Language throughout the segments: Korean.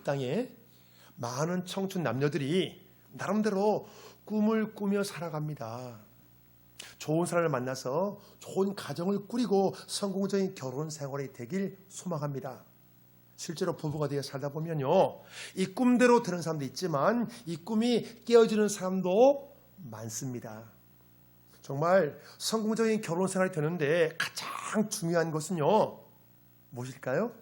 이 땅에 많은 청춘 남녀들이 나름대로 꿈을 꾸며 살아갑니다. 좋은 사람을 만나서 좋은 가정을 꾸리고 성공적인 결혼 생활이 되길 소망합니다. 실제로 부부가 되어 살다 보면요, 이 꿈대로 되는 사람도 있지만 이 꿈이 깨어지는 사람도 많습니다. 정말 성공적인 결혼 생활이 되는데 가장 중요한 것은요, 무엇일까요?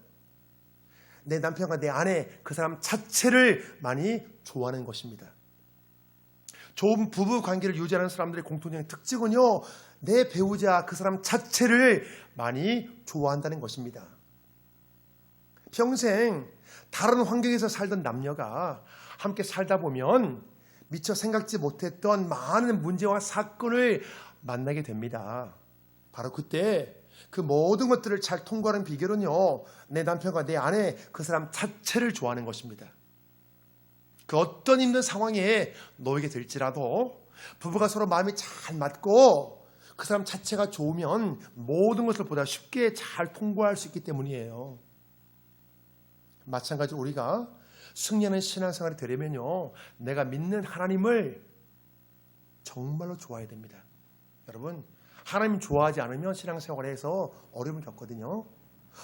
내 남편과 내 아내, 그 사람 자체를 많이 좋아하는 것입니다. 좋은 부부 관계를 유지하는 사람들의 공통적인 특징은요, 내 배우자, 그 사람 자체를 많이 좋아한다는 것입니다. 평생 다른 환경에서 살던 남녀가 함께 살다 보면 미처 생각지 못했던 많은 문제와 사건을 만나게 됩니다. 바로 그때 그 모든 것들을 잘 통과하는 비결은요, 내 남편과 내 아내, 그 사람 자체를 좋아하는 것입니다. 그 어떤 힘든 상황에 놓이게 될지라도 부부가 서로 마음이 잘 맞고 그 사람 자체가 좋으면 모든 것을 보다 쉽게 잘 통과할 수 있기 때문이에요. 마찬가지로 우리가 승리하는 신앙생활이 되려면요, 내가 믿는 하나님을 정말로 좋아해야 됩니다. 여러분, 하나님 좋아하지 않으면 신앙생활에서 어려움을 겪거든요.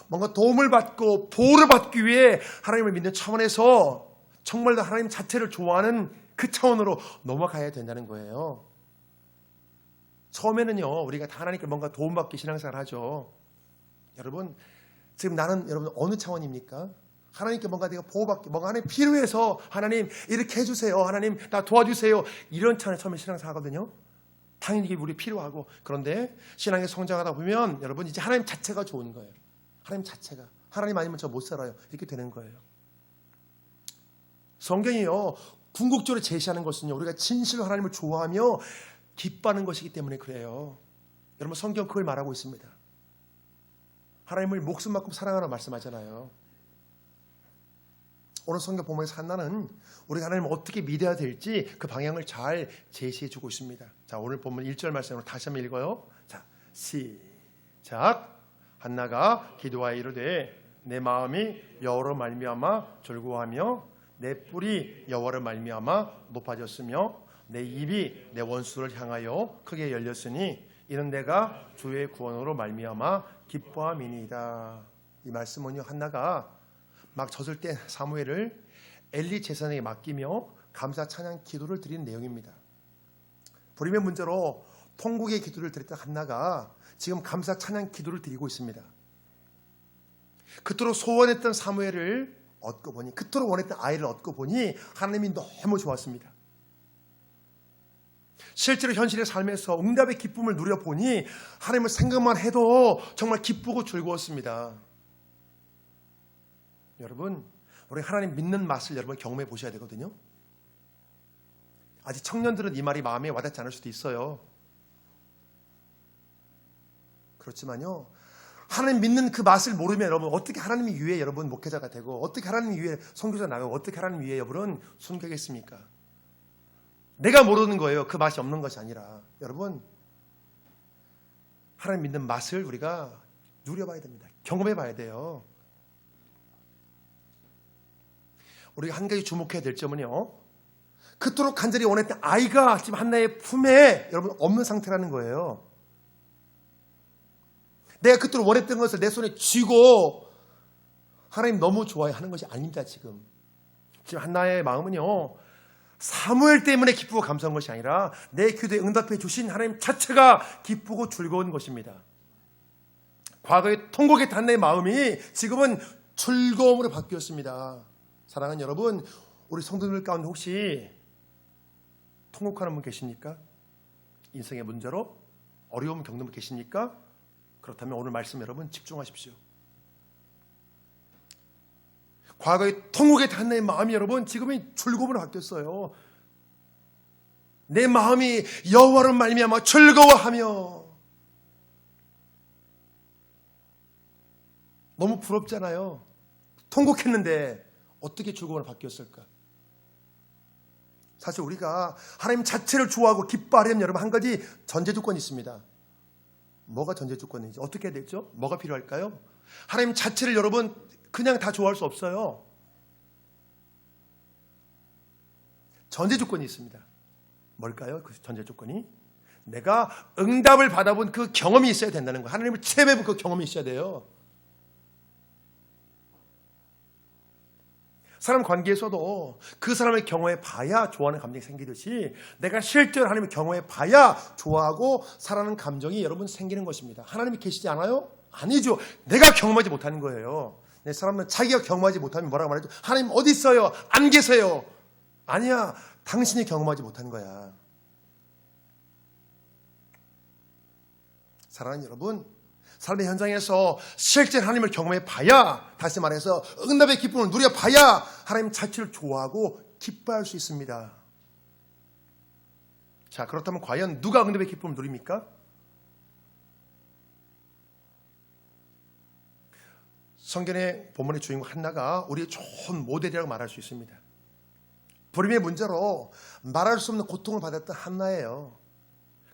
뭔가 도움을 받고 보호를 받기 위해 하나님을 믿는 차원에서 정말로 하나님 자체를 좋아하는 그 차원으로 넘어가야 된다는 거예요. 처음에는요, 우리가 다 하나님께 뭔가 도움받기 신앙생활을 하죠. 여러분, 지금 나는 여러분 어느 차원입니까? 하나님께 뭔가 내가 보호받기, 뭔가 하나님 필요해서 하나님 이렇게 해주세요, 하나님 나 도와주세요, 이런 차원에 처음에 신앙생활 하거든요. 당연히 이게 우리 필요하고, 그런데 신앙에 성장하다 보면 여러분 이제 하나님 자체가 좋은 거예요. 하나님 자체가, 하나님 아니면 저 못 살아요, 이렇게 되는 거예요. 성경이요, 궁극적으로 제시하는 것은요, 우리가 진실로 하나님을 좋아하며 기뻐하는 것이기 때문에 그래요. 여러분, 성경 그걸 말하고 있습니다. 하나님을 목숨만큼 사랑하라 말씀하잖아요. 오늘 성경 본문에서 한나는 우리가 하나님을 어떻게 믿어야 될지 그 방향을 잘 제시해 주고 있습니다. 자, 오늘 본문 1절 말씀으로 다시 한번 읽어요. 자, 시작. 한나가 기도하여 이르되 내 마음이 여호와로 말미암아 즐거워하며 내 뿔이 여호와로 말미암아 높아졌으며 내 입이 내 원수를 향하여 크게 열렸으니 이는 내가 주의 구원으로 말미암아 기뻐함이니이다. 이 말씀은요, 한나가 막 젖을 때 사무엘을 엘리 제사장에게 맡기며 감사 찬양 기도를 드리는 내용입니다. 불임의 문제로 통곡의 기도를 드렸던 한나가 지금 감사 찬양 기도를 드리고 있습니다. 그토록 소원했던 사무엘을 얻고 보니, 그토록 원했던 아이를 얻고 보니 하나님이 너무 좋았습니다. 실제로 현실의 삶에서 응답의 기쁨을 누려보니 하나님을 생각만 해도 정말 기쁘고 즐거웠습니다. 여러분, 우리 하나님 믿는 맛을 여러분 경험해 보셔야 되거든요. 아직 청년들은 이 말이 마음에 와닿지 않을 수도 있어요. 그렇지만요, 하나님 믿는 그 맛을 모르면 여러분 어떻게 하나님 위에 여러분 목회자가 되고 어떻게 하나님 위에 선교사 나가고 어떻게 하나님 위에 여러분 순교하겠습니까? 내가 모르는 거예요. 그 맛이 없는 것이 아니라. 여러분, 하나님 믿는 맛을 우리가 누려봐야 됩니다. 경험해 봐야 돼요. 우리가 한 가지 주목해야 될 점은요, 그토록 간절히 원했던 아이가 지금 한나의 품에 여러분 없는 상태라는 거예요. 내가 그토록 원했던 것을 내 손에 쥐고 하나님 너무 좋아해 하는 것이 아닙니다. 지금 한나의 마음은요, 사무엘 때문에 기쁘고 감사한 것이 아니라 내 기도에 응답해 주신 하나님 자체가 기쁘고 즐거운 것입니다. 과거의 통곡했던 한나의 마음이 지금은 즐거움으로 바뀌었습니다. 사랑하는 여러분, 우리 성도들 가운데 혹시 통곡하는 분 계십니까? 인생의 문제로 어려움 겪는 분 계십니까? 그렇다면 오늘 말씀 여러분 집중하십시오. 과거의 통곡의 한나의 마음이 여러분 지금은 즐거움으로 바뀌었어요. 내 마음이 여호와로 말미암아 즐거워하며. 너무 부럽잖아요. 통곡했는데 어떻게 즐거움으로 바뀌었을까? 사실 우리가 하나님 자체를 좋아하고 기뻐하려면 여러분 한 가지 전제 조건이 있습니다. 뭐가 전제 조건인지 어떻게 해야 되죠? 뭐가 필요할까요? 하나님 자체를 여러분 그냥 다 좋아할 수 없어요. 전제 조건이 있습니다. 뭘까요? 그 전제 조건이 내가 응답을 받아본 그 경험이 있어야 된다는 거예요. 하나님을 체험해본 그 경험이 있어야 돼요. 사람 관계에서도 그 사람의 경험해 봐야 좋아하는 감정이 생기듯이 내가 실제로 하나님의 경험해 봐야 좋아하고 사랑하는 감정이 여러분 생기는 것입니다. 하나님이 계시지 않아요? 아니죠. 내가 경험하지 못하는 거예요. 사람은 자기가 경험하지 못하면 뭐라고 말하죠? 하나님 어디 있어요? 안 계세요. 아니야. 당신이 경험하지 못한 거야. 사랑하는 여러분, 삶의 현장에서 실제 하나님을 경험해 봐야, 다시 말해서 응답의 기쁨을 누려 봐야 하나님 자체를 좋아하고 기뻐할 수 있습니다. 자, 그렇다면 과연 누가 응답의 기쁨을 누립니까? 성경의 본문의 주인공 한나가 우리의 좋은 모델이라고 말할 수 있습니다. 불임의 문제로 말할 수 없는 고통을 받았던 한나예요.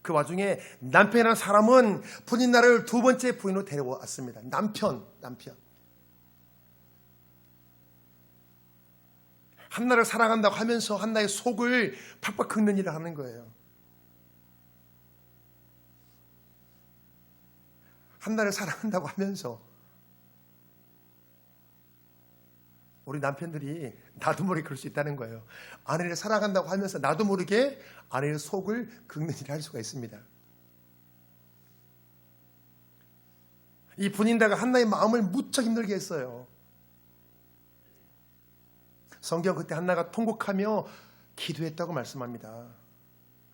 그 와중에 남편이라는 사람은 분인나를 두 번째 부인으로 데려왔습니다. 남편. 한나를 사랑한다고 하면서 한나의 속을 팍팍 긁는 일을 하는 거예요. 한나를 사랑한다고 하면서 우리 남편들이 나도 모르게 그럴 수 있다는 거예요. 아내를 사랑한다고 하면서 나도 모르게 아내의 속을 긁는 일을 할 수가 있습니다. 이 분인다가 한나의 마음을 무척 힘들게 했어요. 성경 그때 한나가 통곡하며 기도했다고 말씀합니다.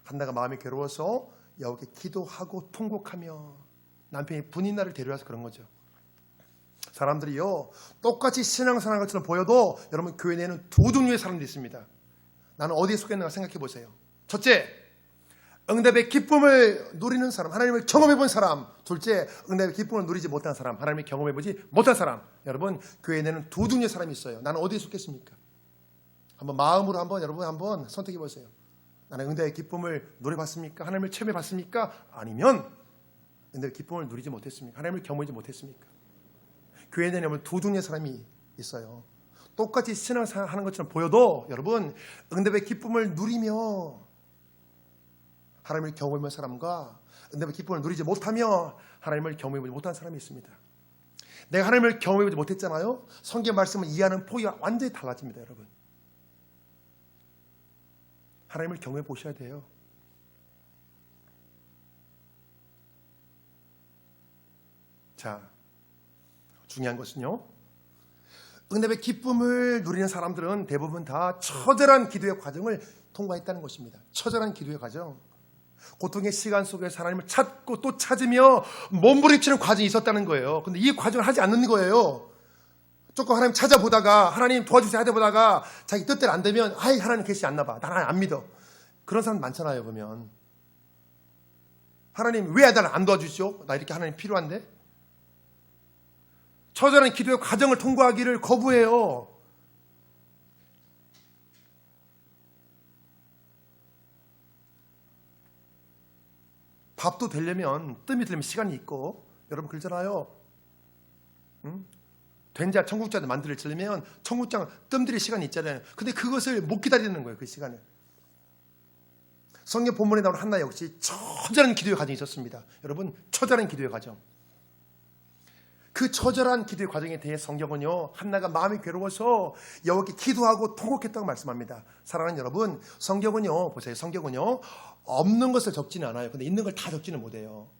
한나가 마음이 괴로워서 여호와께 기도하고 통곡하며 남편이 분인나를 데려와서 그런 거죠. 사람들이요, 똑같이 신앙생활 것처럼 보여도 여러분 교회 내에는 두 종류의 사람들이 있습니다. 나는 어디에 속했는가 생각해 보세요. 첫째, 응답의 기쁨을 누리는 사람, 하나님을 경험해 본 사람. 둘째, 응답의 기쁨을 누리지 못한 사람, 하나님을 경험해 보지 못한 사람. 여러분 교회 내에는 두 종류의 사람이 있어요. 나는 어디에 속했습니까? 한번 마음으로 여러분 한번 선택해 보세요. 나는 응답의 기쁨을 누려봤습니까? 하나님을 체험해 봤습니까? 아니면 응답의 기쁨을 누리지 못했습니까? 하나님을 경험하지 못했습니까? 교회 내에 두 종류의 사람이 있어요. 똑같이 신앙생활 하는 것처럼 보여도 여러분 응답의 기쁨을 누리며 하나님을 경험하는 사람과 응답의 기쁨을 누리지 못하며 하나님을 경험하지 못한 사람이 있습니다. 내가 하나님을 경험하지 못했잖아요. 성경 말씀을 이해하는 폭이 완전히 달라집니다. 여러분 하나님을 경험해 보셔야 돼요. 자, 중요한 것은요, 응답의 기쁨을 누리는 사람들은 대부분 다 처절한 기도의 과정을 통과했다는 것입니다. 처절한 기도의 과정, 고통의 시간 속에서 하나님을 찾고 또 찾으며 몸부림치는 과정이 있었다는 거예요. 근데 이 과정을 하지 않는 거예요. 조금 하나님 찾아보다가 하나님 도와주세요 하다 보다가 자기 뜻대로 안 되면 아이 하나님 계시지 않나 봐, 나는 안 믿어. 그런 사람 많잖아요. 보면 하나님 왜 나를 안 도와주시죠? 나 이렇게 하나님 필요한데. 처절한 기도의 과정을 통과하기를 거부해요. 밥도 되려면 뜸이 들면 시간이 있고, 여러분 그러잖아요. 된장 청국장을 만들려면 청국장 뜸들일 시간이 있잖아요. 근데 그것을 못 기다리는 거예요. 그 시간을. 성경 본문에 나오는 한나 역시 처절한 기도의 과정이 있었습니다. 여러분 처절한 기도의 과정. 그 처절한 기도의 과정에 대해 성경은요, 한나가 마음이 괴로워서 여호와께 기도하고 통곡했다고 말씀합니다. 사랑하는 여러분, 성경은요, 보세요. 성경은요, 없는 것을 적지는 않아요. 근데 있는 걸 다 적지는 못해요.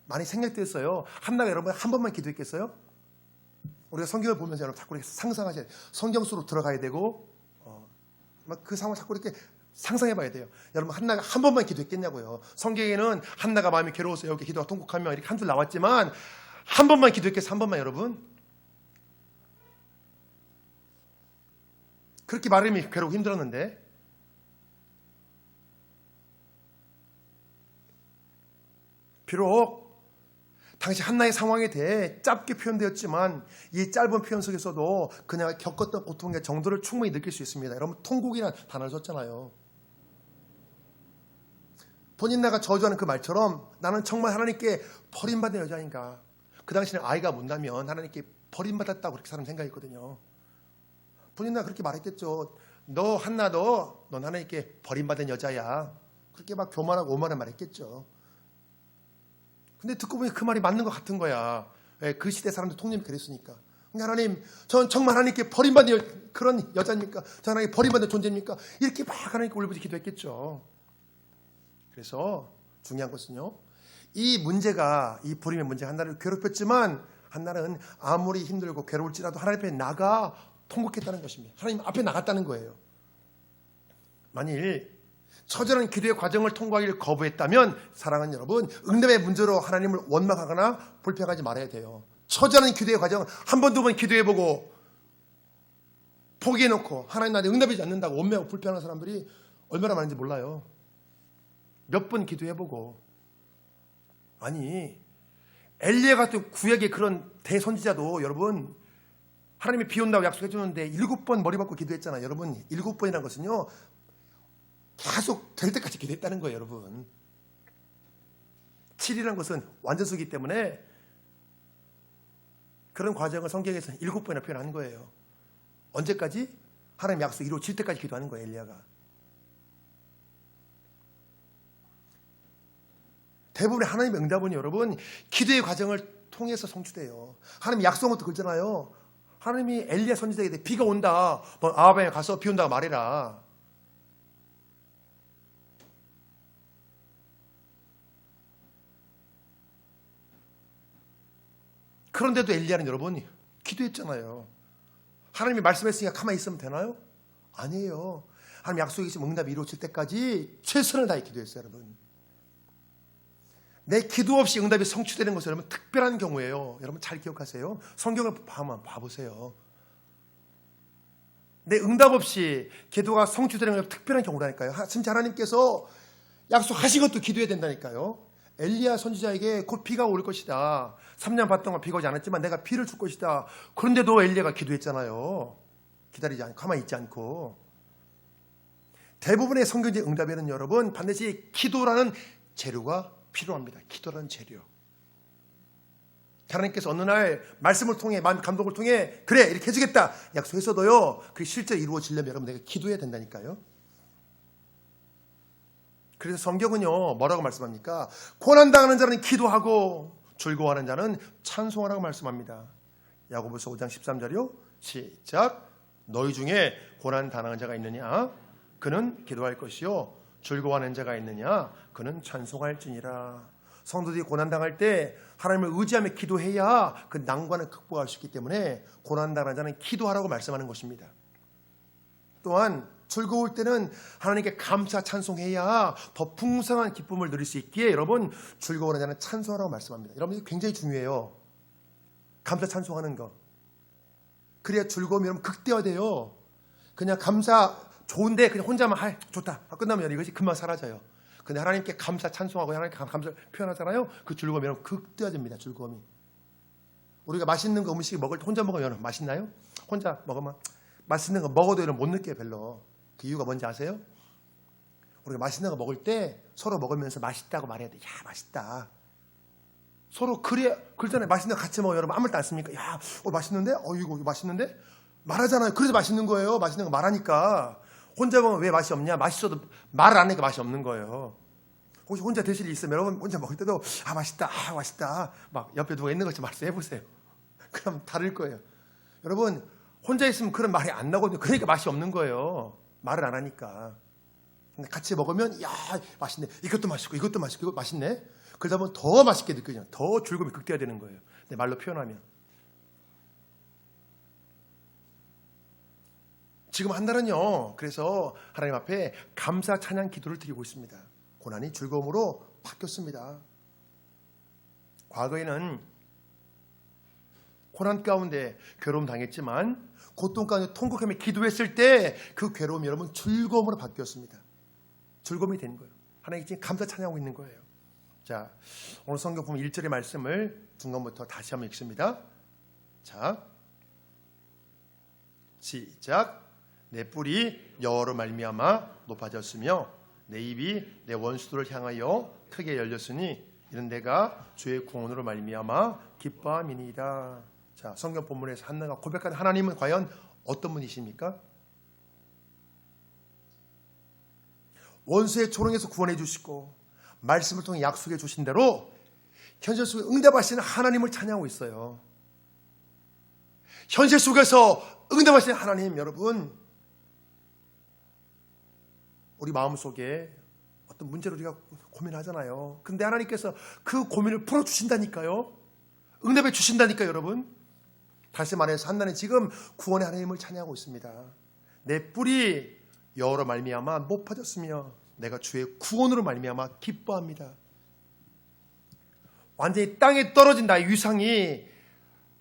많이 생략됐어요. 한나가 여러분 한 번만 기도했겠어요? 우리가 성경을 보면서 여러분 자꾸 이렇게 상상하셔야 돼요. 성경 속으로 들어가야 되고, 그 상황을 자꾸 이렇게 상상해 봐야 돼요. 여러분 한나가 한 번만 기도했겠냐고요. 성경에는 한나가 마음이 괴로워서 여호와께 기도하고 통곡하며 이렇게 한 줄 나왔지만 한 번만 기도했겠어요? 한 번만 여러분? 그렇게 말하면 괴롭고 힘들었는데 비록 당시 한나의 상황에 대해 짧게 표현되었지만 이 짧은 표현 속에서도 그녀가 겪었던 고통의 정도를 충분히 느낄 수 있습니다. 여러분 통곡이라는 단어를 썼잖아요. 본인나가 저주하는 그 말처럼 나는 정말 하나님께 버림받은 여자인가. 그 당시에는 아이가 못나면 하나님께 버림받았다고 그렇게 사람 생각했거든요. 본인나 그렇게 말했겠죠. 너 한나 넌 하나님께 버림받은 여자야. 그렇게 막 교만하고 오만한 말 했겠죠. 근데 듣고 보니 그 말이 맞는 것 같은 거야. 그 시대 사람들 통념이 그랬으니까. 하나님, 전 정말 하나님께 버림받은 그런 여자입니까? 저 하나님께 버림받은 존재입니까? 이렇게 막 하나님께 울부짖 기도했겠죠. 그래서 중요한 것은요, 이 문제가, 이 버림의 문제가 한나를 괴롭혔지만 한나는 아무리 힘들고 괴로울지라도 하나님 앞에 나가 통곡했다는 것입니다. 하나님 앞에 나갔다는 거예요. 만일 처절한 기도의 과정을 통과하기를 거부했다면 사랑하는 여러분, 응답의 문제로 하나님을 원망하거나 불평하지 말아야 돼요. 처절한 기도의 과정 한 번, 두 번 기도해보고 포기해놓고 하나님 나한테 응답이지 않는다고 원망하고 불평하는 사람들이 얼마나 많은지 몰라요. 몇 번 기도해보고. 아니, 엘리야 같은 구약의 그런 대선지자도 여러분 하나님이 비 온다고 약속해 주는데 7번 머리 받고 기도했잖아요. 여러분 7번이라는 것은요 계속 될 때까지 기도했다는 거예요. 여러분 7이라는 것은 완전수이기 때문에 그런 과정을 성경에서 7번이나 표현한 거예요. 언제까지? 하나님 약속 이루어질 때까지 기도하는 거예요. 엘리야가. 대부분의 하나님의 응답은 여러분 기도의 과정을 통해서 성취돼요. 하나님 약속은 또 그러잖아요. 하나님이 엘리야 선지자에게 비가 온다. 아합에 가서 비 온다고 말해라. 그런데도 엘리야는 여러분 기도했잖아요. 하나님이 말씀했으니까 가만히 있으면 되나요? 아니에요. 하나님 약속이 있으면 응답이 이루어질 때까지 최선을 다해 기도했어요. 여러분. 내 기도 없이 응답이 성취되는 것은 여러분 특별한 경우예요. 여러분 잘 기억하세요. 성경을 한번 봐보세요. 내 응답 없이 기도가 성취되는 건 특별한 경우라니까요. 진짜 하나님께서 약속하신 것도 기도해야 된다니까요. 엘리야 선지자에게 곧 비가 올 것이다. 3년 반 동안 비가 오지 않았지만 내가 비를 줄 것이다. 그런데도 엘리야가 기도했잖아요. 기다리지 않고 가만히 있지 않고. 대부분의 성경적 응답에는 여러분 반드시 기도라는 재료가 필요합니다. 기도라는 재료. 하나님께서 어느 날 말씀을 통해 마음 감동을 통해 그래 이렇게 해주겠다 약속했어도요 그게 실제 이루어지려면 여러분 내가 기도해야 된다니까요. 그래서 성경은요 뭐라고 말씀합니까? 고난당하는 자는 기도하고 즐거워하는 자는 찬송하라고 말씀합니다. 야고보서 5장 13절이요 시작. 너희 중에 고난당하는 자가 있느냐 그는 기도할 것이요 즐거워하는 자가 있느냐 그는 찬송할지니라. 성도들이 고난당할 때 하나님을 의지하며 기도해야 그 난관을 극복할 수 있기 때문에 고난당하는 자는 기도하라고 말씀하는 것입니다. 또한 즐거울 때는 하나님께 감사 찬송해야 더 풍성한 기쁨을 누릴 수 있기에 여러분 즐거워하는 자는 찬송하라고 말씀합니다. 여러분 이게 굉장히 중요해요. 감사 찬송하는 거. 그래야 즐거움이 여러분 극대화돼요. 그냥 감사 좋은데 그냥 혼자만 좋다 끝나면 이것이 금방 사라져요. 근데 하나님께 감사 찬송하고 하나님께 감사를 표현하잖아요. 그 즐거움이 여러분 극대화됩니다. 즐거움이. 우리가 맛있는 거 음식 먹을 때 혼자 먹으면 맛있나요? 혼자 먹으면 맛있는 거 먹어도 여러분 못 느껴요. 별로. 그 이유가 뭔지 아세요? 우리가 맛있는 거 먹을 때 서로 먹으면서 맛있다고 말해야 돼. 야 맛있다. 서로 그러잖아요. 맛있는 거 같이 먹어요. 여러분 아무 말도 안 씁니까? 야 맛있는데? 이거 맛있는데? 말하잖아요. 그래서 맛있는 거예요. 맛있는 거 말하니까. 혼자 먹으면 왜 맛이 없냐? 맛있어도 말을 안 하니까 맛이 없는 거예요. 혹시 혼자 드실 일 있으면 여러분 혼자 먹을 때도 맛있다, 맛있다. 막 옆에 누가 있는 것처럼 말씀해보세요. 그럼 다를 거예요. 여러분 혼자 있으면 그런 말이 안 나거든요. 그러니까 맛이 없는 거예요. 말을 안 하니까. 근데 같이 먹으면 야 맛있네. 이것도 맛있고 이것도 맛있고 이거 맛있네. 그러다 보면 더 맛있게 느껴져요. 더 즐거움이 극대화되는 거예요. 내 말로 표현하면. 지금 한날은요. 그래서 하나님 앞에 감사 찬양 기도를 드리고 있습니다. 고난이 즐거움으로 바뀌었습니다. 과거에는 고난 가운데 괴로움 당했지만 고통 가운데 통곡하며 기도했을 때 그 괴로움이 여러분 즐거움으로 바뀌었습니다. 즐거움이 된 거예요. 하나님께 지금 감사 찬양하고 있는 거예요. 자, 오늘 성경 보면 1절의 말씀을 중간부터 다시 한번 읽습니다. 자, 시작. 내 뿔이 여호와로 말미암아 높아졌으며 내 입이 내 원수들을 향하여 크게 열렸으니 이는 내가 주의 구원으로 말미암아 기뻐함이니이다. 자, 성경 본문에서 한나가 고백하는 하나님은 과연 어떤 분이십니까? 원수의 조롱에서 구원해 주시고 말씀을 통해 약속해 주신 대로 현실 속에 응답하시는 하나님을 찬양하고 있어요. 현실 속에서 응답하시는 하나님, 여러분, 우리 마음속에 어떤 문제를 우리가 고민하잖아요. 근데 하나님께서 그 고민을 풀어주신다니까요. 응답해 주신다니까요, 여러분. 다시 말해서 한나는 지금 구원의 하나님을 찬양하고 있습니다. 내 뿔이 여호로 말미암아 높아졌으며 내가 주의 구원으로 말미암아 기뻐합니다. 완전히 땅에 떨어진 나의 위상이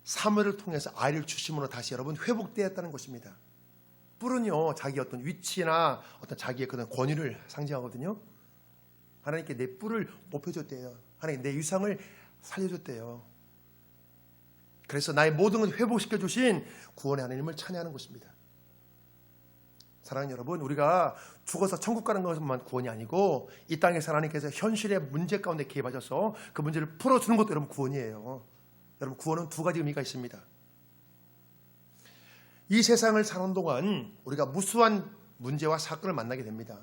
사무엘을 통해서 아이를 주심으로 다시 여러분 회복되었다는 것입니다. 뿔은요, 자기 어떤 위치나 어떤 자기의 그런 권위를 상징하거든요. 하나님께 내 뿔을 높여줬대요. 하나님 내 위상을 살려줬대요. 그래서 나의 모든 걸 회복시켜 주신 구원의 하나님을 찬양하는 것입니다. 사랑하는 여러분, 우리가 죽어서 천국 가는 것만 구원이 아니고 이 땅에서 하나님께서 현실의 문제 가운데 개입하셔서 그 문제를 풀어주는 것도 여러분 구원이에요. 여러분, 구원은 두 가지 의미가 있습니다. 이 세상을 사는 동안 우리가 무수한 문제와 사건을 만나게 됩니다.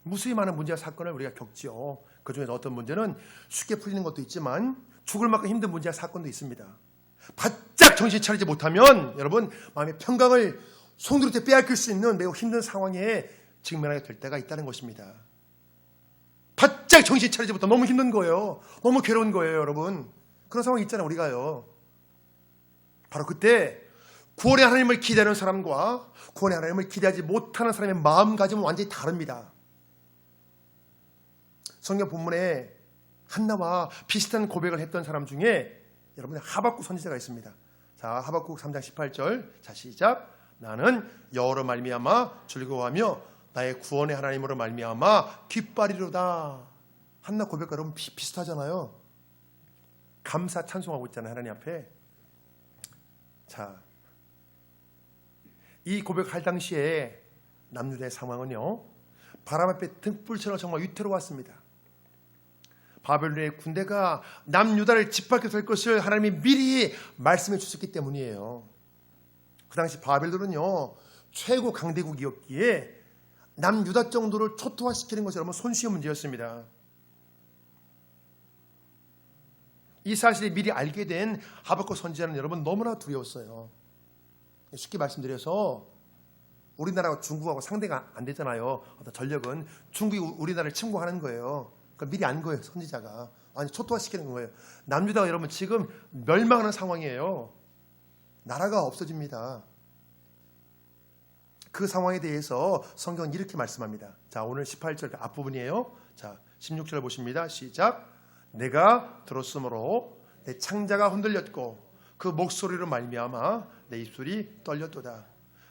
무수히 많은 문제와 사건을 우리가 겪지요. 그중에서 어떤 문제는 쉽게 풀리는 것도 있지만 죽을 만큼 힘든 문제와 사건도 있습니다. 바짝 정신 차리지 못하면 여러분 마음의 평강을 송두리째 빼앗길 수 있는 매우 힘든 상황에 직면하게 될 때가 있다는 것입니다. 바짝 정신 차리지 못하면 너무 힘든 거예요. 너무 괴로운 거예요, 여러분. 그런 상황이 있잖아요, 우리가요. 바로 그때 구원의 하나님을 기대하는 사람과 구원의 하나님을 기대하지 못하는 사람의 마음가짐은 완전히 다릅니다. 성경 본문에 한나와 비슷한 고백을 했던 사람 중에 여러분의 하박국 선지자가 있습니다. 자, 하박국 3장 18절. 자, 시작. 나는 여호로 말미암아 즐거워하며 나의 구원의 하나님으로 말미암아 기뻐하리로다. 한나 고백과 여러분 비슷하잖아요. 감사 찬송하고 있잖아요, 하나님 앞에. 자, 이 고백할 당시에 남유다의 상황은요, 바람 앞에 등불처럼 정말 위태로웠습니다. 바벨론의 군대가 남유다를 짓밟게 될 것을 하나님이 미리 말씀해 주셨기 때문이에요. 그 당시 바벨론은요, 최고 강대국이었기에 남유다 정도를 초토화시키는 것이 여러분 손쉬운 문제였습니다. 이 사실을 미리 알게 된 하박국 선지자는 여러분 너무나 두려웠어요. 쉽게 말씀드려서 우리나라와 중국하고 상대가 안 되잖아요. 어떤 전력은 중국이 우리나라를 침공하는 거예요. 그러니까 미리 안 거예요, 선지자가. 아니, 초토화시키는 거예요. 남유다가 여러분 지금 멸망하는 상황이에요. 나라가 없어집니다. 그 상황에 대해서 성경은 이렇게 말씀합니다. 자, 오늘 18절 앞부분이에요. 자, 16절 보십니다. 시작. 내가 들었으므로 내 창자가 흔들렸고 그 목소리로 말미암아 내 입술이 떨렸도다.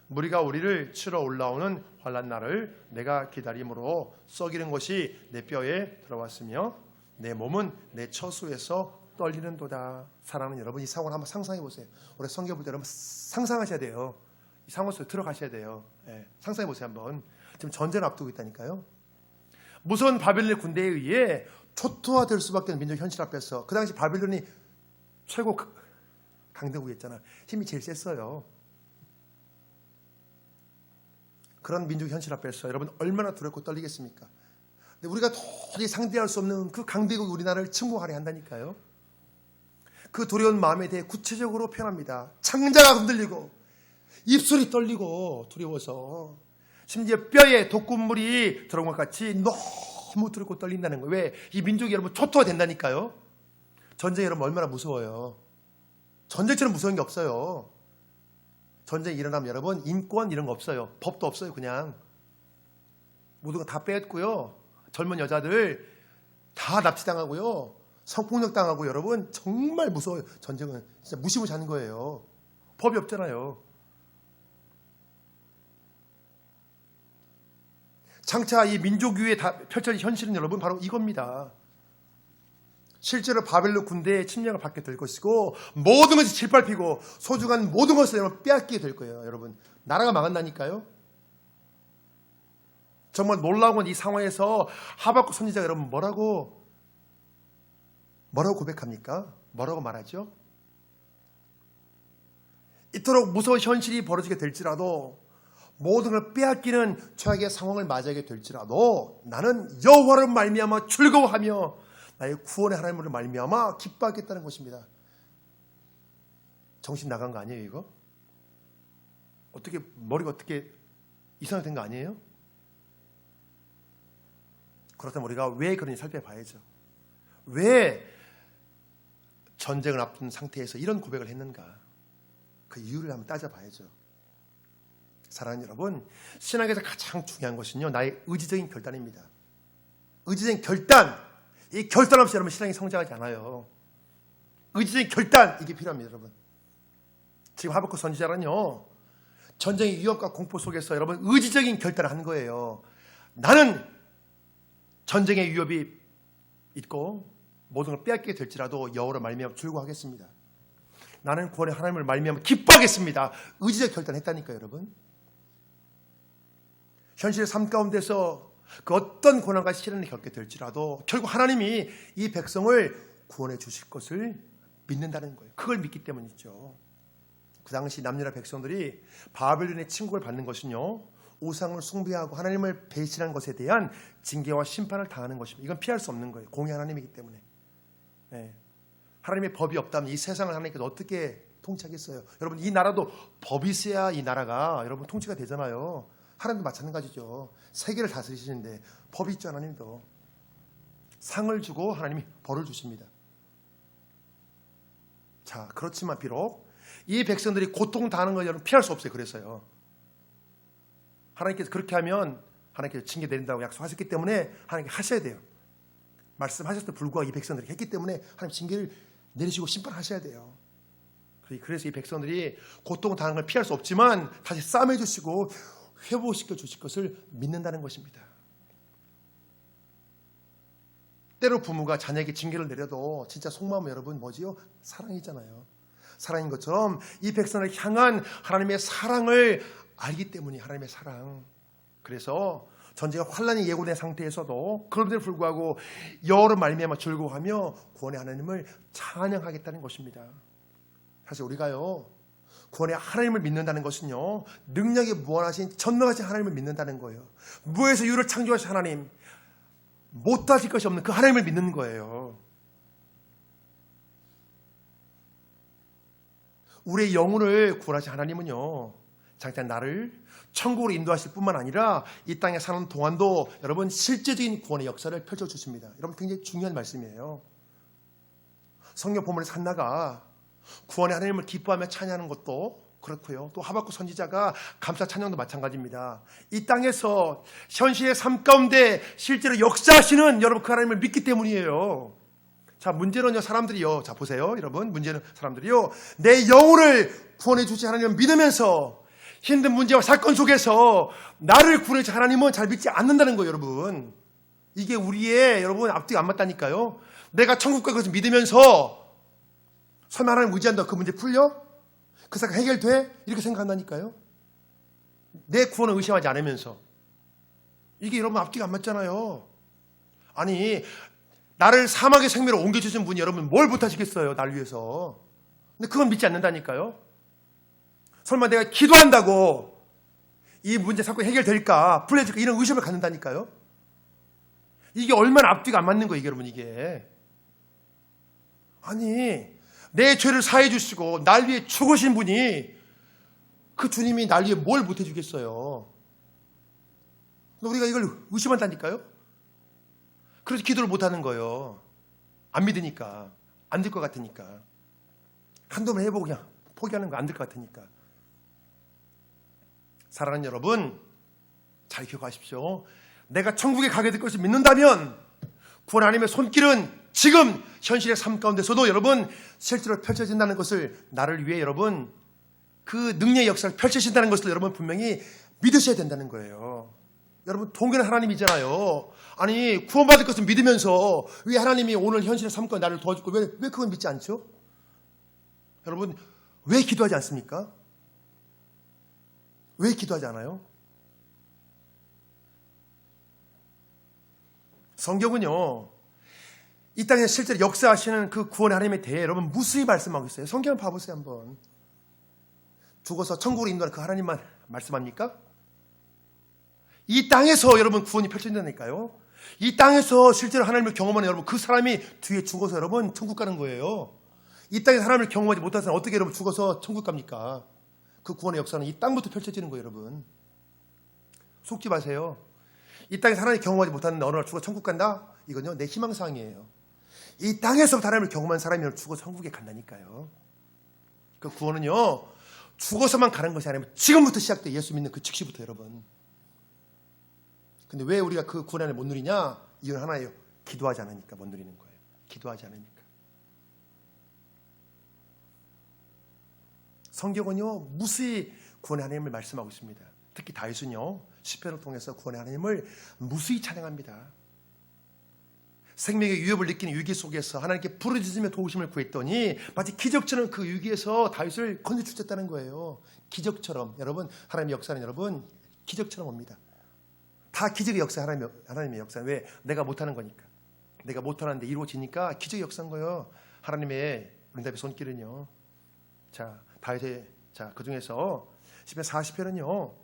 무리가 우리를 치러 올라오는 환난 날을 내가 기다림으로 썩이는 것이 내 뼈에 들어왔으며 내 몸은 내 처수에서 떨리는도다. 사랑하는 여러분, 이 상황을 한번 상상해 보세요. 우리 성경 볼 때 여러분 상상하셔야 돼요. 이 상황 속에 들어가셔야 돼요. 네, 상상해 보세요 한번. 지금 전쟁을 앞두고 있다니까요. 무서운 바벨론 군대에 의해 초토화될 수밖에 없는 민족 현실 앞에서, 그 당시 바벨론이 최고 강대국이었잖아요. 힘이 제일 셌어요. 그런 민족 현실 앞에서 여러분 얼마나 두렵고 떨리겠습니까? 근데 우리가 도저히 상대할 수 없는 그 강대국 우리나라를 침공하려 한다니까요. 그 두려운 마음에 대해 구체적으로 표현합니다. 창자가 흔들리고 입술이 떨리고 두려워서 심지어 뼈에 독극물이 들어온 것 같이 너무 두렵고 떨린다는 거예요. 왜? 이 민족이 여러분 초토화 된다니까요. 전쟁이 여러분 얼마나 무서워요. 전쟁처럼 무서운 게 없어요. 전쟁이 일어나면 여러분 인권 이런 거 없어요. 법도 없어요. 그냥 모든 거 다 뺐고요. 젊은 여자들 다 납치당하고요. 성폭력 당하고 여러분 정말 무서워요. 전쟁은 진짜 무시무시하는 거예요. 법이 없잖아요. 장차 이 민족위에 펼쳐진 현실은 여러분 바로 이겁니다. 실제로 바벨론 군대의 침략을 받게 될 것이고 모든 것이 짓밟히고 소중한 모든 것을 여러분 빼앗기게 될 거예요. 여러분 나라가 망한다니까요. 정말 놀라운 건 이 상황에서 하박국 선지자가 여러분 뭐라고 고백합니까? 뭐라고 말하죠? 이토록 무서운 현실이 벌어지게 될지라도 모든 걸 빼앗기는 최악의 상황을 맞이하게 될지라도 나는 여호와를 말미암아 즐거워하며 나의 구원의 하나님을 말미암아 기뻐하겠다는 것입니다. 정신 나간 거 아니에요 이거? 어떻게 머리가 어떻게 이상하게 된 거 아니에요? 그렇다면 우리가 왜 그런지 살펴봐야죠. 왜 전쟁을 앞둔 상태에서 이런 고백을 했는가? 그 이유를 한번 따져봐야죠. 사랑하는 여러분, 신앙에서 가장 중요한 것은요, 나의 의지적인 결단입니다. 의지적인 결단, 이 결단 없이 여러분 신앙이 성장하지 않아요. 의지적인 결단, 이게 필요합니다, 여러분. 지금 하박국 선지자는요, 전쟁의 위협과 공포 속에서 여러분 의지적인 결단을 한 거예요. 나는 전쟁의 위협이 있고 모든 걸 빼앗기게 될지라도 여호와를 말미암아 즐거워하겠습니다. 나는 구원의 하나님을 말미암아 기뻐하겠습니다. 의지적 결단했다니까요, 여러분. 현실의 삶 가운데서 그 어떤 고난과 시련을 겪게 될지라도 결국 하나님이 이 백성을 구원해 주실 것을 믿는다는 거예요. 그걸 믿기 때문이죠. 그 당시 남유다 백성들이 바벨론의 침공을 받는 것은요, 우상을 숭배하고 하나님을 배신한 것에 대한 징계와 심판을 당하는 것입니다. 이건 피할 수 없는 거예요. 공의 하나님이기 때문에. 네. 하나님의 법이 없다면 이 세상을 하나님께서 어떻게 통치하겠어요? 여러분, 이 나라도 법이 있어야 이 나라가 여러분 통치가 되잖아요. 하나님도 마찬가지죠. 세계를 다스리시는데 법이 있죠. 하나님도 상을 주고 하나님이 벌을 주십니다. 자, 그렇지만 비록 이 백성들이 고통당하는 걸 여러분 피할 수 없어요. 그래서요, 하나님께서 그렇게 하면 하나님께서 징계 내린다고 약속하셨기 때문에 하나님께 하셔야 돼요. 말씀하셨을 때 불구하고 이 백성들이 했기 때문에 하나님 징계를 내리시고 심판하셔야 돼요. 그래서 이 백성들이 고통당하는 걸 피할 수 없지만 다시 싸매해 주시고 회복시켜 주실 것을 믿는다는 것입니다. 때로 부모가 자녀에게 징계를 내려도 진짜 속마음은 여러분 뭐지요? 사랑이잖아요. 사랑인 것처럼 이 백성을 향한 하나님의 사랑을 알기 때문이 하나님의 사랑. 그래서 전쟁의 환란이 예고된 상태에서도 그럼에도 불구하고 여호와를 말미암아 즐거워하며 구원의 하나님을 찬양하겠다는 것입니다. 사실 우리가요, 구원의 하나님을 믿는다는 것은요, 능력이 무한하신 전능하신 하나님을 믿는다는 거예요. 무에서 유를 창조하신 하나님, 못하실 것이 없는 그 하나님을 믿는 거예요. 우리의 영혼을 구원하신 하나님은요, 장단 나를 천국으로 인도하실 뿐만 아니라 이 땅에 사는 동안도 여러분 실제적인 구원의 역사를 펼쳐주십니다. 여러분 굉장히 중요한 말씀이에요. 성경 본문에서 한나가 구원의 하나님을 기뻐하며 찬양하는 것도 그렇고요. 또 하박국 선지자가 감사 찬양도 마찬가지입니다. 이 땅에서 현실의 삶 가운데 실제로 역사하시는 여러분 그 하나님을 믿기 때문이에요. 자, 문제는요, 사람들이요. 자, 보세요. 여러분, 문제는 사람들이요, 내 영혼을 구원해 주신 하나님을 믿으면서 힘든 문제와 사건 속에서 나를 구원해 주신 하나님은 잘 믿지 않는다는 거예요, 여러분. 이게 우리의 여러분 앞뒤가 안 맞다니까요. 내가 천국 갈 것을 믿으면서 설마 하나님 의지한다 그 문제 풀려? 그 사건 해결돼? 이렇게 생각한다니까요. 내 구원을 의심하지 않으면서. 이게 여러분 앞뒤가 안 맞잖아요. 아니, 나를 사막의 생명으로 옮겨주신 분이 여러분 뭘 못하시겠어요, 날 위해서. 근데 그건 믿지 않는다니까요. 설마 내가 기도한다고 이 문제 사건이 해결될까, 풀려질까, 이런 의심을 갖는다니까요. 이게 얼마나 앞뒤가 안 맞는 거예요, 이게 여러분, 이게. 아니, 내 죄를 사해 주시고 날 위해 죽으신 분이, 그 주님이 날 위해 뭘 못 해주겠어요. 우리가 이걸 의심한다니까요. 그래서 기도를 못 하는 거예요. 안 믿으니까, 안 될 것 같으니까. 한두 번 해보고 그냥 포기하는 거 안 될 것 같으니까. 사랑하는 여러분, 잘 기억하십시오. 내가 천국에 가게 될 것을 믿는다면 구원 하나님의 손길은 지금 현실의 삶 가운데서도 여러분 실제로 펼쳐진다는 것을, 나를 위해 여러분 그 능력의 역사를 펼쳐진다는 것을 여러분 분명히 믿으셔야 된다는 거예요. 여러분 동일한 하나님이잖아요. 아니, 구원받을 것을 믿으면서 왜 하나님이 오늘 현실의 삶 가운데 나를 도와줄 거, 왜 그건 믿지 않죠? 여러분 왜 기도하지 않습니까? 왜 기도하지 않아요? 성경은요, 이 땅에 실제로 역사하시는 그 구원의 하나님에 대해 여러분 무수히 말씀하고 있어요. 성경을 봐보세요 한번. 죽어서 천국으로 인도하는 그 하나님만 말씀합니까? 이 땅에서 여러분 구원이 펼쳐진다니까요. 이 땅에서 실제로 하나님을 경험하는 여러분, 그 사람이 뒤에 죽어서 여러분 천국 가는 거예요. 이 땅에서 하나님을 경험하지 못한 사람 어떻게 여러분 죽어서 천국 갑니까? 그 구원의 역사는 이 땅부터 펼쳐지는 거예요, 여러분. 속지 마세요. 이 땅에서 하나님 경험하지 못하는데 어느 날 죽어 천국 간다? 이건요, 내 희망사항이에요. 이 땅에서부터 하나님을 경험한 사람이 죽어 천국에 간다니까요. 그 구원은요, 죽어서만 가는 것이 아니라 지금부터 시작돼. 예수 믿는 그 즉시부터 여러분. 근데 왜 우리가 그 구원 안을 못 누리냐? 이유는 하나예요. 기도하지 않으니까 못 누리는 거예요. 기도하지 않으니까. 성경은요, 무수히 구원의 하나님을 말씀하고 있습니다. 특히 다윗은요, 시편을 통해서 구원의 하나님을 무수히 찬양합니다. 생명의 위협을 느끼는 위기 속에서 하나님께 부르짖으며 도우심을 구했더니 마치 기적처럼 그 위기에서 다윗을 건져주셨다는 거예요. 기적처럼. 여러분, 하나님의 역사는 여러분 기적처럼 옵니다. 다 기적의 역사, 하나님의 역사. 왜? 내가 못하는 거니까. 내가 못하는데 이루어지니까 기적의 역사인 거예요. 하나님의 응답의 손길은요. 자, 다윗의, 그 중에서 시편 40편은요,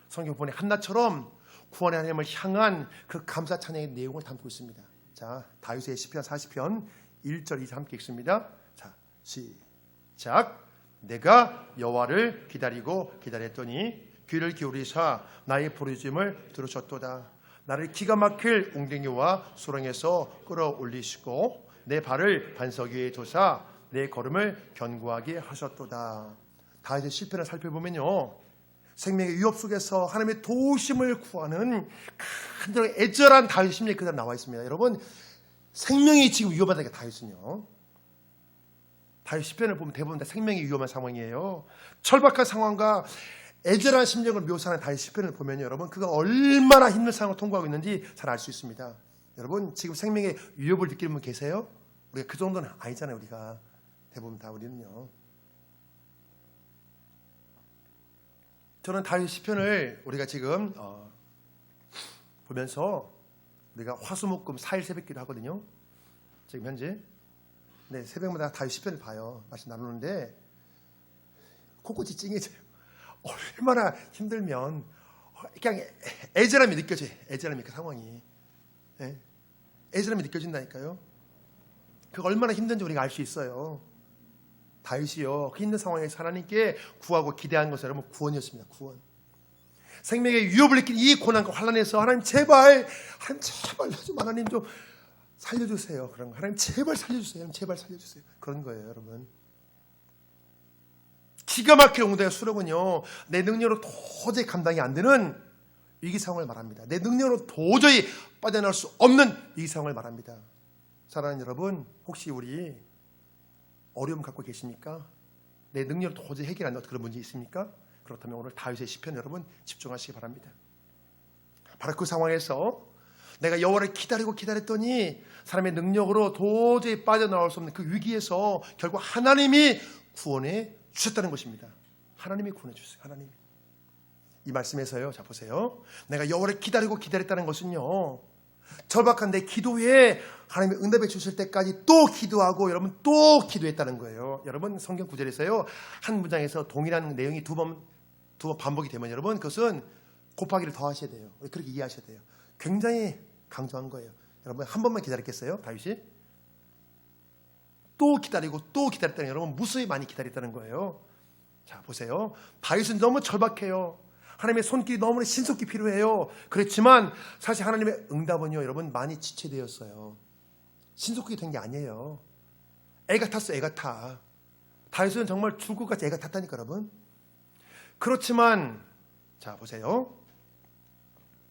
성경 보니 한나처럼 구원의 하나님을 향한 그 감사 찬양의 내용을 담고 있습니다. 자, 다윗의 시편 40편 1절 2절 함께 읽습니다. 자, 시작. 내가 여호와를 기다렸더니 귀를 기울이사 나의 부르짖음을 들으셨도다. 나를 기가 막힐 웅덩이와 수렁에서 끌어올리시고 내 발을 반석 위에 두사 내 걸음을 견고하게 하셨도다. 다윗의 시편을 살펴보면요, 생명의 위협 속에서 하나님의 도우심을 구하는 간절한 애절한 다윗의 심령이 그대로 나와 있습니다. 여러분, 생명이 지금 위험하다니까 다윗은요. 다윗 시편을 보면 대부분 다 생명이 위험한 상황이에요. 절박한 상황과 애절한 심령을 묘사하는 다윗 시편을 보면 여러분, 그가 얼마나 힘든 상황을 통과하고 있는지 잘 알 수 있습니다. 여러분, 지금 생명의 위협을 느끼는 분 계세요? 우리가 그 정도는 아니잖아요. 우리가 대부분 다 우리는요. 저는 다윗 시편을 우리가 지금 보면서 우리가 화수목금 4일 새벽기도 하거든요. 지금 현재 네, 새벽마다 다윗 시편을 봐요. 말씀 나누는데 코끝이 찡해져요. 얼마나 힘들면 그냥 애절함이 느껴져요. 애절함이 그 상황이. 네? 애절함이 느껴진다니까요. 그거 얼마나 힘든지 우리가 알 수 있어요. 다윗이요, 그 힘든 상황에서 하나님께 구하고 기대한 것은 여러분 구원이었습니다. 구원. 생명의 위협을 느끼는 이 고난과 환난에서 하나님 제발 하나님 좀 살려주세요. 그런 거. 하나님 제발 살려주세요. 제발 살려주세요. 그런 거예요, 여러분. 기가 막힌 웅덩이와 수렁은요, 내 능력으로 도저히 감당이 안 되는 위기 상황을 말합니다. 내 능력으로 도저히 빠져나올 수 없는 위기 상황을 말합니다. 사랑하는 여러분, 혹시 우리 어려움 갖고 계십니까? 내 능력으로 도저히 해결 안 되는 그런 문제 있습니까? 그렇다면 오늘 다윗의 시편 여러분 집중하시기 바랍니다. 바로 그 상황에서 내가 여호와를 기다렸더니 사람의 능력으로 도저히 빠져나올 수 없는 그 위기에서 결국 하나님이 구원해 주셨다는 것입니다. 하나님이 구원해 주셨어요. 하나님이. 이 말씀에서요, 자 보세요. 내가 여호와를 기다렸다는 것은요, 절박한 내 기도에 하나님이 응답해 주실 때까지 또 기도하고 여러분 또 기도했다는 거예요. 여러분, 성경 구절에서요, 한 문장에서 동일한 내용이 두 번 반복이 되면 여러분 그것은 곱하기를 더 하셔야 돼요. 그렇게 이해하셔야 돼요. 굉장히 강조한 거예요. 여러분, 한 번만 기다렸겠어요? 다윗이? 또 기다렸다는, 여러분 무수히 많이 기다렸다는 거예요. 자 보세요. 다윗은 너무 절박해요. 하나님의 손길이 너무나 신속히 필요해요. 그렇지만 사실 하나님의 응답은요, 여러분 많이 지체되었어요. 신속하게 된 게 아니에요. 애가 탔어요. 애가 타. 다윗은 정말 죽을 것 같이 애가 탔다니까 여러분. 그렇지만 자 보세요.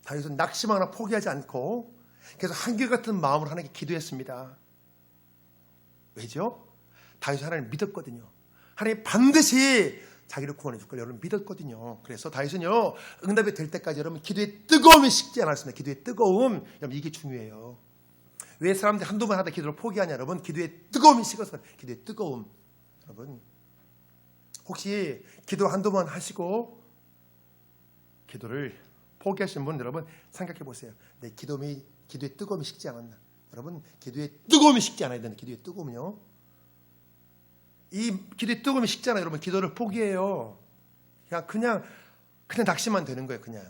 다윗은 낙심하거나 포기하지 않고 계속 한결같은 마음으로 하나님께 기도했습니다. 왜죠? 다윗은 하나님을 믿었거든요. 하나님 반드시 자기를 구원해 줄 걸 여러분 믿었거든요. 그래서 다윗은요, 응답이 될 때까지 여러분 기도의 뜨거움이 식지 않았습니다. 기도의 뜨거움, 여러분 이게 중요해요. 왜 사람들이 한두 번 하다 기도를 포기하냐? 여러분 기도의 뜨거움이 식어서. 기도의 뜨거움. 여러분 혹시 기도 한두 번 하시고 기도를 포기하신 분 여러분 생각해 보세요. 내 기도의 뜨거움이 식지 않았나? 여러분 기도의 뜨거움이 식지 않아야 되는 기도의 뜨거움은요. 이 기도의 뜨거움이 식잖아요. 여러분 기도를 포기해요. 그냥 낙심만 되는 거예요. 그냥